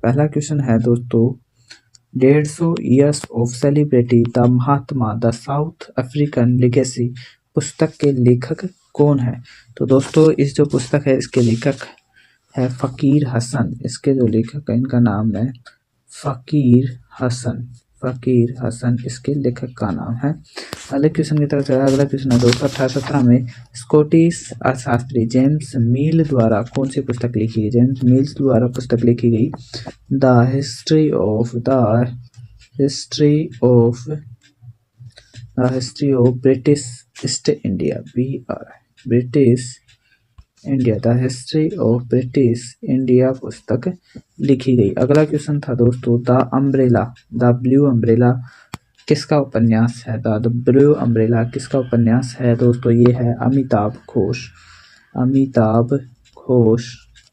पहला क्वेश्चन है दोस्तों, 150 years of celebrity the Mahatma the south African legacy पुस्तक के लेखक कौन है? तो दोस्तों इस जो पुस्तक है इसके लेखक है फ़कीर हसन। इसके जो लेखक है इनका नाम है फ़कीर हसन। फ़कीर हसन इसके लेखक का नाम है। अगले क्वेश्चन की तरफ चला। अगला क्वेश्चन है दोस्तों, 1817 में स्कॉटिश अर्थशास्त्री जेम्स मिल द्वारा कौन सी पुस्तक लिखी गई? जेम्स मिल्स द्वारा पुस्तक लिखी गई the history of British east India, British India, the history of British India पुस्तक लिखी गई। अगला क्वेश्चन था दोस्तों, द ब्लू अम्ब्रेला किसका उपन्यास है? द ब्लू अम्ब्रेला किसका उपन्यास है दोस्तों? ये है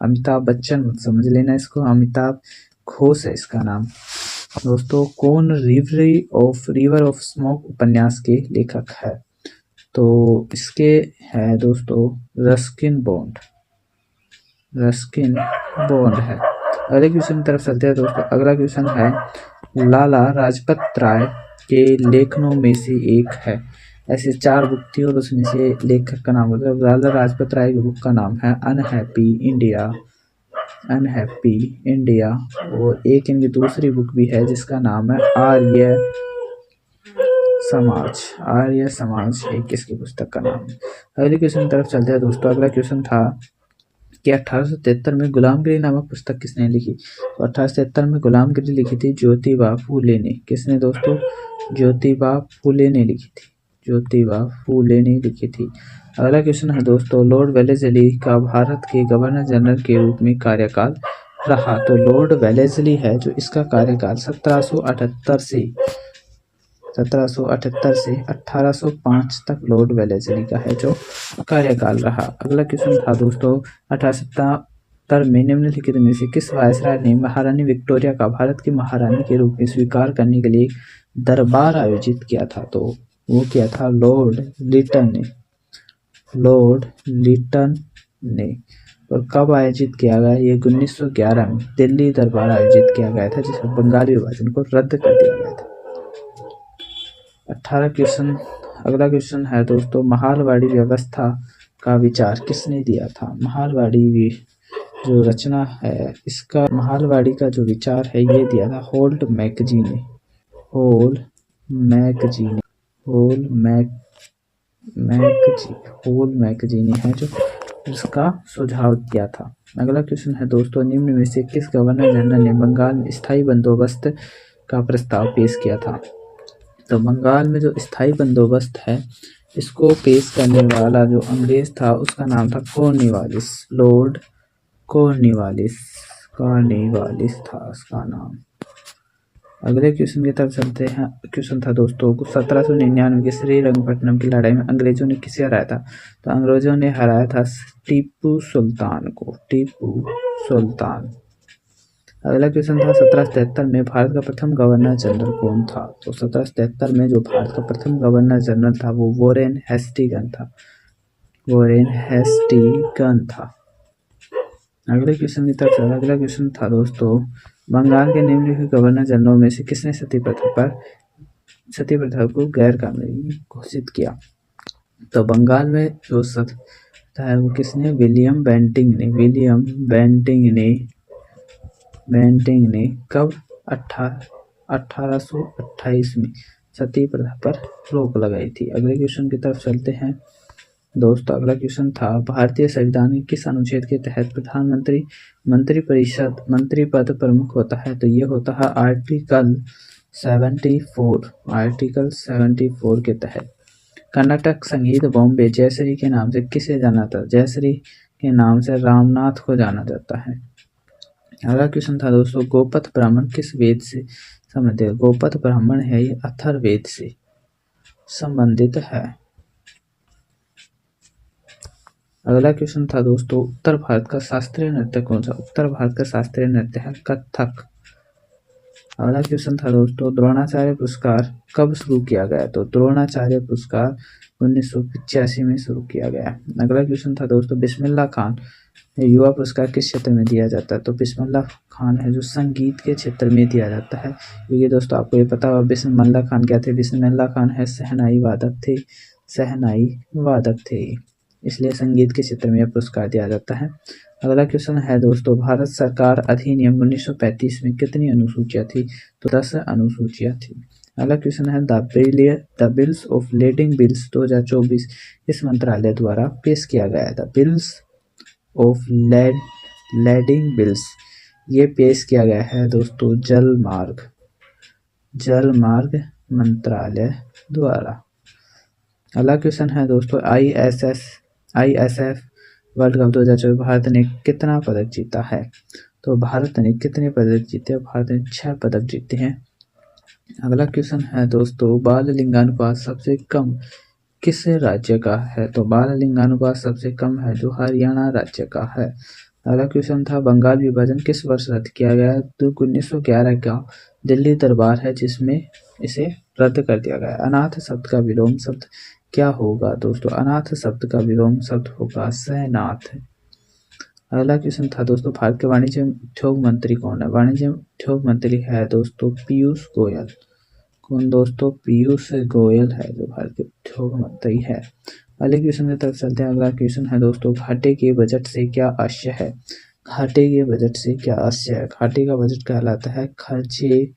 अमिताभ बच्चन मत समझ लेना इसको, अमिताभ घोष है इसका नाम। दोस्तों कौन रिवर ऑफ स्मोक उपन्यास के लेखक है? तो इसके है दोस्तों रस्किन बॉन्ड है। अगले क्वेश्चन की तरफ चलते हैं दोस्तों। अगला क्वेश्चन है, लाला लाजपत राय के लेखनों में से एक है। ऐसे 4 बुक थी और उसमें से लेखक का नाम होता है। लाला लाजपत राय की बुक का नाम है अनहैप्पी इंडिया, और एक इनकी दूसरी बुक भी है जिसका नाम है आर्य समाज एक इसकी पुस्तक का नाम है। अगले क्वेश्चन की तरफ चलते हैं दोस्तों। अगला क्वेश्चन था कि 1873 में गुलामगिरी नामक पुस्तक किसने लिखी? तो 1873 में गुलामगिरी लिखी थी ज्योतिबा फूले ने। किसने दोस्तों? ज्योतिबा फूले ने लिखी थी। अगला क्वेश्चन है दोस्तों, लॉर्ड वेलेस्ली का भारत के गवर्नर जनरल के रूप में कार्यकाल रहा। तो लॉर्ड वेलेस्ली है जो इसका कार्यकाल 1778 से 1805 तक लॉर्ड वेलेस्ली का है जो कार्यकाल रहा। अगला क्वेश्चन था दोस्तों, 1877 में निम्नलिखित में से किस वायसराय ने महारानी विक्टोरिया का भारत की महारानी के रूप में स्वीकार करने के लिए दरबार आयोजित किया था? तो वो किया था लॉर्ड लिटन ने। और कब आयोजित किया गया? ये 1911 में दिल्ली दरबार आयोजित किया गया था, जिसमें बंगाली विभाजन को रद्द कर दिया गया था। 18 क्वेश्चन। अगला क्वेश्चन है दोस्तों, महालवाड़ी व्यवस्था का विचार किसने दिया था? महालवाड़ी जो रचना है इसका, महालवाड़ी का जो विचार है ये दिया था होल्ट मैगजी ने है जो इसका सुझाव दिया था। अगला क्वेश्चन है दोस्तों, निम्न में से किस गवर्नर जनरल ने बंगाल में स्थायी बंदोबस्त का प्रस्ताव पेश किया था? तो बंगाल में जो स्थायी बंदोबस्त है इसको पेश करने वाला जो अंग्रेज था उसका नाम था कॉर्नवालिस। लॉर्ड कॉर्नवालिस था उसका नाम। अगले क्वेश्चन की तरफ चलते हैं। क्वेश्चन था दोस्तों, 1799 की श्रीरंगपट्टनम की लड़ाई में अंग्रेजों ने किसे हराया था? तो अंग्रेजों ने हराया था टीपू सुल्तान को। अगला क्वेश्चन था, 1773 में भारत का प्रथम गवर्नर जनरल कौन था? तो 1773 में जो भारत का प्रथम गवर्नर जनरल था वो वॉरेन हेस्टिंगस था। अगले क्वेश्चन की तरफ चला। अगला क्वेश्चन था दोस्तों, बंगाल के निम्नलिखित गवर्नर जनरलों में से किसने सती प्रथा को गैर कानूनी घोषित किया? तो बंगाल में जो सत्ता है वो किसने? विलियम बेंटिंग ने कब? 1828 में सती प्रथा पर रोक लगाई थी। अगले क्वेश्चन की तरफ चलते हैं दोस्तों। अगला क्वेश्चन था, भारतीय संविधान के किस अनुच्छेद के तहत प्रधानमंत्री मंत्री पद प्रमुख होता है? तो ये होता है आर्टिकल 74 के तहत। कर्नाटक संगीत बॉम्बे जयश्री के नाम से किसे जाना था? जयश्री के नाम से रामनाथ को जाना जाता है। अगला क्वेश्चन था दोस्तों, गोपथ ब्राह्मण किस वेद से संबंधित है? गोपथ ब्राह्मण है ये अथर्ववेद से संबंधित है। अगला क्वेश्चन था दोस्तों, उत्तर भारत का शास्त्रीय नृत्य कौन सा? उत्तर भारत का शास्त्रीय नृत्य है कथक। अगला क्वेश्चन था दोस्तों, द्रोणाचार्य पुरस्कार कब शुरू किया गया? तो द्रोणाचार्य पुरस्कार 1985 में शुरू किया गया। अगला क्वेश्चन था दोस्तों, बिस्मिल्लाह खान युवा पुरस्कार किस क्षेत्र में दिया जाता है? तो बिस्मिल्लाह खान है जो संगीत के क्षेत्र में दिया जाता है? क्योंकि दोस्तों आपको ये पता होगा बिस्मिल्लाह खान क्या थे? बिस्मिल्लाह खान है शहनाई वादक थे, शहनाई वादक थे, इसलिए संगीत के क्षेत्र में यह पुरस्कार दिया जाता है। अगला क्वेश्चन है दोस्तों, भारत सरकार अधिनियम 1935 में कितनी अनुसूचियाँ थी? तो 10 अनुसूचियाँ थी। अगला क्वेश्चन है the bills of lading bills 2024 इस मंत्रालय द्वारा पेश किया गया। The bills of lading bills ये पेश किया गया है दोस्तों जल मार्ग मंत्रालय द्वारा। अगला क्वेश्चन है दोस्तों, ISF वर्ल्ड कप 2024 भारत ने कितना पदक जीता है? तो भारत ने कितने पदक जीते? भारत ने 6 पदक जीते हैं। अगला क्वेश्चन है दोस्तों, बाल लिंगानुपात सबसे कम किस राज्य का है? तो बाल लिंगानुपात सबसे कम है जो हरियाणा राज्य का है। अगला क्वेश्चन था, बंगाल विभाजन किस वर्ष रद्द किया गया? तो 1911 का दिल्ली दरबार है जिसमें इसे रद्द कर दिया गया। अनाथ शब्द का विलोम शब्द क्या होगा दोस्तों? अनाथ शब्द का विलोम शब्द होगा सहनाथ। अगला क्वेश्चन था दोस्तों, भारत के वाणिज्य उद्योग मंत्री कौन है? वाणिज्य उद्योग मंत्री है दोस्तों पीयूष गोयल। कौन दोस्तों? पीयूष गोयल है जो भारत के उद्योग मंत्री है। अगले क्वेश्चन की तरफ चलते हैं। अगला क्वेश्चन है दोस्तों, घाटे के बजट से क्या आशय है? घाटे के बजट से क्या आशय है? घाटे का बजट कहलाता है खर्चे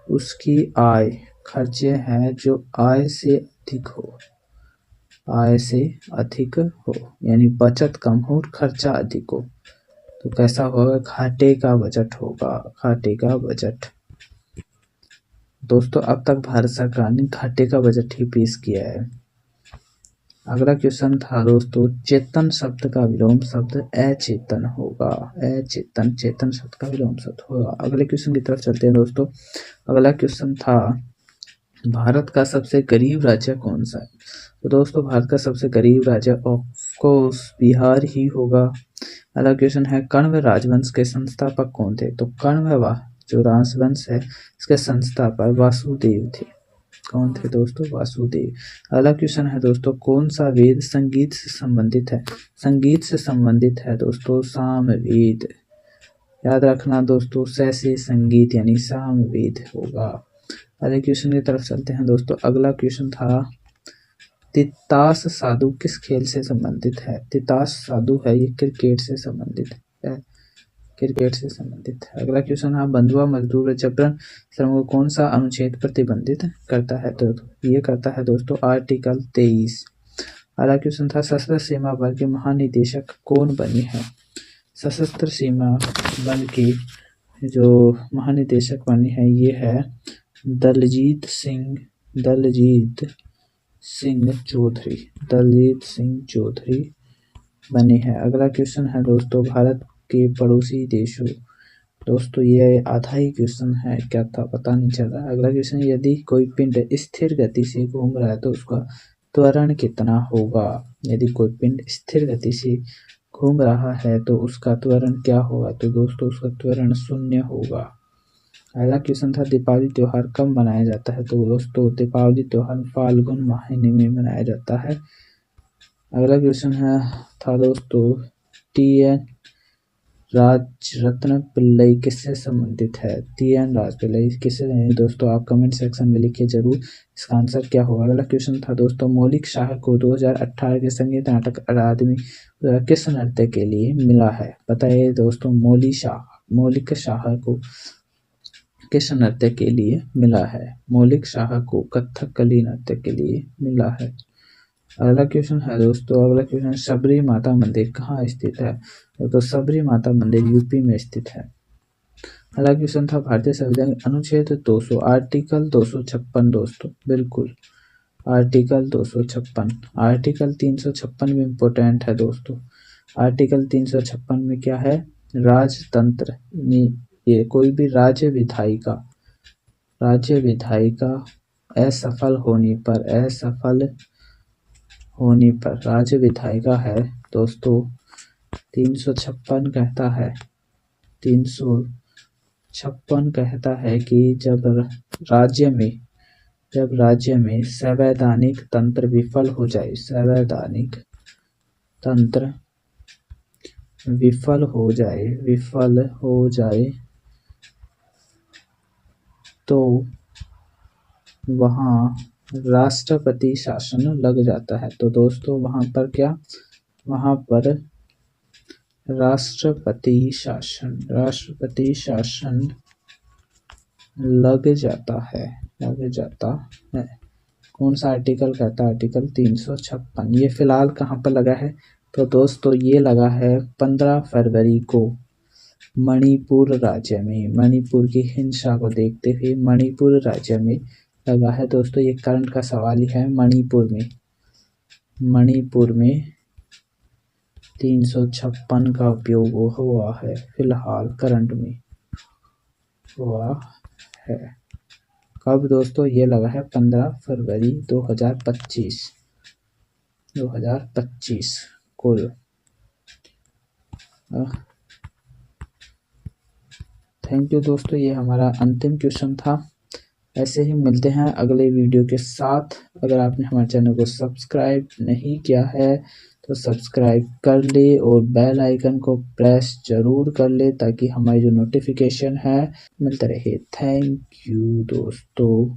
उसकी आय, खर्चे हैं जो आय से अधिक हो, आय से अधिक हो, यानी बचत कम हो और खर्चा अधिक हो तो कैसा होगा? घाटे का बजट होगा, घाटे का बजट। दोस्तों अब तक भारत सरकार ने घाटे का बजट ही पेश किया है। अगला क्वेश्चन था दोस्तों, चेतन शब्द का विलोम शब्द अचेतन होगा, अचेतन, चेतन शब्द का विलोम शब्द होगा। अगले क्वेश्चन की तरफ चलते हैं दोस्तों। अगला क्वेश्चन था, भारत का सबसे गरीब राज्य कौन सा है? तो दोस्तों भारत का सबसे गरीब राज्य ऑफकोर्स बिहार ही होगा। अगला क्वेश्चन है, कण्व राजवंश के संस्थापक कौन थे? तो कण्व जो राजवंश है इसके संस्थापक वासुदेव थे। कौन थे दोस्तों? वासुदेव। अगला क्वेश्चन है दोस्तों, कौन सा वेद संगीत से संबंधित है? संगीत से संबंधित है दोस्तों सामवेद। याद रखना दोस्तों, से संगीत यानी सामवेद होगा। अगले क्वेश्चन की तरफ चलते हैं दोस्तों। अगला क्वेश्चन था, तितास साधु किस खेल से संबंधित है? तितास साधु है ये क्रिकेट से संबंधित है, क्रिकेट से संबंधित है। अगला क्वेश्चन है, बंधुआ मजदूर जबरन श्रम को कौन सा अनुच्छेद प्रतिबंधित करता है? तो ये करता है दोस्तों आर्टिकल 23। अगला क्वेश्चन था, सशस्त्र सीमा बल के महानिदेशक कौन बने हैं? सशस्त्र सीमा बल की जो महानिदेशक बने हैं ये है दलजीत सिंह चौधरी बने हैं। अगला क्वेश्चन है दोस्तों, भारत के पड़ोसी देशों, दोस्तों ये आधा ही क्वेश्चन है, क्या था पता नहीं चल रहा। अगला क्वेश्चन, यदि कोई पिंड स्थिर गति से घूम रहा है तो उसका त्वरण कितना होगा? यदि कोई पिंड स्थिर गति से घूम रहा है तो उसका त्वरण क्या होगा? तो दोस्तों उसका त्वरण 0 होगा। अगला क्वेश्चन था, दीपावली त्योहार कब मनाया जाता है? तो दोस्तों दीपावली त्योहार फाल्गुन महीने में मनाया जाता है। अगला क्वेश्चन था दोस्तों, TN राजरत्न पिल्लई किससे संबंधित है? TN राज पिल्लई किससे? दोस्तों आप कमेंट सेक्शन में लिखिए जरूर इसका आंसर क्या होगा। अगला क्वेश्चन था दोस्तों, मौलिक शाह को 2018 के संगीत नाटक अकादमी किस नृत्य के लिए मिला है? बताइए दोस्तों, मौलिक शाह को किस नृत्य के लिए मिला है? मौलिक शाह को कथकली नृत्य के लिए मिला है। अगला क्वेश्चन है दोस्तों, अगला क्वेश्चन, सबरी माता मंदिर कहाँ स्थित है? तो सबरी माता मंदिर यूपी में स्थित है। अगला क्वेश्चन था, भारतीय संविधान अनुच्छेद 200 आर्टिकल 256 दोस्तों बिल्कुल आर्टिकल 256। आर्टिकल 356 में इम्पोर्टेंट है दोस्तों। आर्टिकल 356 में क्या है? राजतंत्र, ये कोई भी राज्य विधायिका असफल होने पर राज्य विधायिका है दोस्तों 356 कहता है कि जब राज्य में संवैधानिक तंत्र विफल हो जाए, संवैधानिक तंत्र विफल हो जाए तो वहाँ राष्ट्रपति शासन लग जाता है। तो दोस्तों वहाँ पर क्या, वहाँ पर राष्ट्रपति शासन लग जाता है। कौन सा आर्टिकल कहता है? आर्टिकल 356। ये फिलहाल कहाँ पर लगा है? तो दोस्तों ये लगा है 15 फरवरी को मणिपुर राज्य में। मणिपुर की हिंसा को देखते हुए मणिपुर राज्य में लगा है। दोस्तों ये करंट का सवाल ही है। मणिपुर में 356 का उपयोग हुआ है, फिलहाल करंट में हुआ है। कब दोस्तों? ये लगा है 15 फरवरी 2025 कुल। थैंक यू दोस्तों, ये हमारा अंतिम क्वेश्चन था। ऐसे ही मिलते हैं अगले वीडियो के साथ। अगर आपने हमारे चैनल को सब्सक्राइब नहीं किया है तो सब्सक्राइब कर ले और बेल आइकन को प्रेस जरूर कर ले ताकि हमारी जो नोटिफिकेशन है मिलता रहे। थैंक यू दोस्तों।